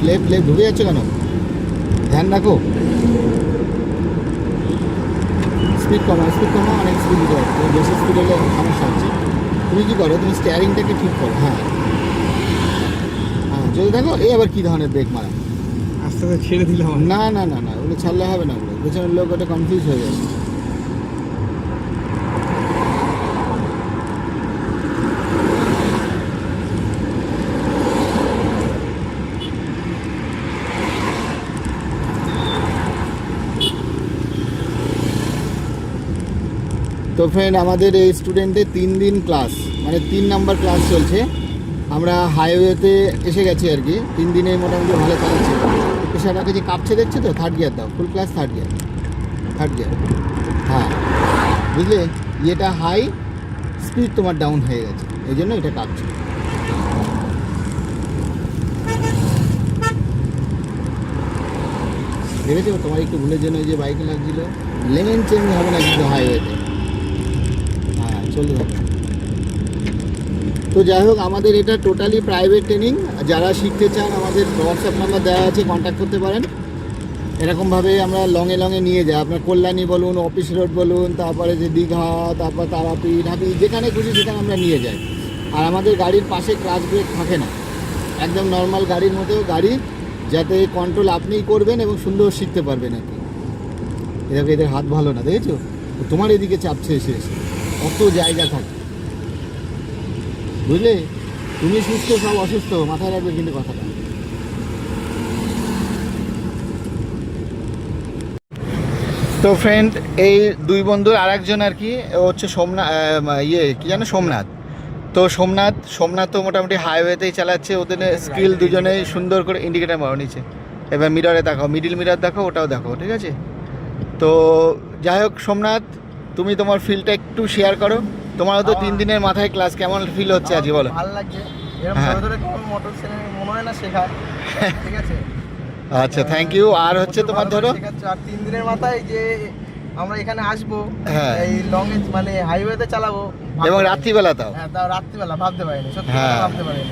Left left ঢুকে যাচ্ছে কেন? ধ্যান রাখো, স্পিড কমা, অনেক স্পিড দিতে পারো। তুমি বেশি স্পিড হলে সমস্যা হচ্ছে। তুমি কী করো, তুমি স্টিয়ারিংটাকে ঠিক করো। হ্যাঁ হ্যাঁ, যদি দেখো এই আবার কী ধরনের ব্রেক মারা। আস্তে আস্তে ছেড়ে দিলাম। না না না না, ওগুলো ছাড়লে হবে না, ওগুলো পেছনের লোক ওটা কনফিউজ হয়ে যাবে। তো ফ্রেন্ড, আমাদের এই স্টুডেন্টের 3 দিন ক্লাস, মানে 3 নাম্বার ক্লাস চলছে। আমরা হাইওয়েতে এসে গেছি আর কি। 3 দিনে মোটামুটি ভালো চালাচ্ছে। পেশাটাকে যে কাঁপছে দেখছো তো, 3rd গিয়ার দাও, ফুল ক্লাস 3rd গিয়ার। হ্যাঁ, বুঝলে, এটা হাই স্পিড তোমার ডাউন হয়ে গেছে, এই জন্য এটা কাঁপছে। দেখেছো, তোমার একটু ভুলের জন্য এই যে বাইকে লাগছিল। লেন চেঞ্জ হবে না কিন্তু হাইওয়েতে। হ্যাঁ, চলতে থাকবে। তো যাই হোক, আমাদের এটা টোটালি প্রাইভেট ট্রেনিং। যারা শিখতে চান আমাদের হোয়াটসঅ্যাপ নাম্বার দেওয়া আছে, কন্ট্যাক্ট করতে পারেন। এরকমভাবে আমরা লংয়ে নিয়ে যাই। আপনার কল্যাণী বলুন, অফিস রোড বলুন, তারপরে যে দীঘা, তারপর তারাপীঠ, হাবি, যেখানে খুশি সেখানে আমরা নিয়ে যাই। আর আমাদের গাড়ির পাশে ক্লাচ ব্রেক থাকে না, একদম নর্মাল গাড়ির মতো গাড়ি, যাতে কন্ট্রোল আপনিই করবেন এবং সুন্দর শিখতে পারবেন আর কি। এরকম এদের হাত ভালো না, দেখেছো, তোমার এদিকে চাপছে এসে এসে, অত জায়গা থাকে, বুঝলে। তুমি সুস্থ, সব অসুস্থ, মাথায় রাখবে কিন্তু কথাটা। তো ফ্রেন্ড, এই দুই বন্ধুর আর একজন আর কি, ও হচ্ছে সোমনাথ, কী জানো, সোমনাথ। তো সোমনাথ মোটামুটি হাইওয়েতেই চালাচ্ছে। ওদের স্কিল দুজনেই সুন্দর করে। ইন্ডিকেটার মারো নিচে, এবার মিররে দেখাও, মিডিল মিরর দেখো, ওটাও দেখো, ঠিক আছে। তো যাই হোক সোমনাথ, তুমি তোমার ফিলটা একটু শেয়ার করো। তোমারও তো 3 দিনের মাথায় ক্লাস, কেমন ফিল হচ্ছে আজকে বলো? ভালো লাগছে, এরকম হ্যাঁ। ধরে ধরে কোনো মোটর সাইকেল মনে হয় না শেখায়, ঠিক আছে। আচ্ছা, থ্যাংক ইউ। আর হচ্ছে তোমার ধরো, শেখাচ্ছে। আর 3 দিনের মাথায় যে আমরা এখানে আসবো, হ্যাঁ, এই লং মানে হাইওয়েতে চালাবো, এবং রাত্রিবেলা তাও। হ্যাঁ, তাও রাত্রিবেলা ভাবতে পারিনি, সত্যি হ্যাঁ। ভাবতে পারিনি।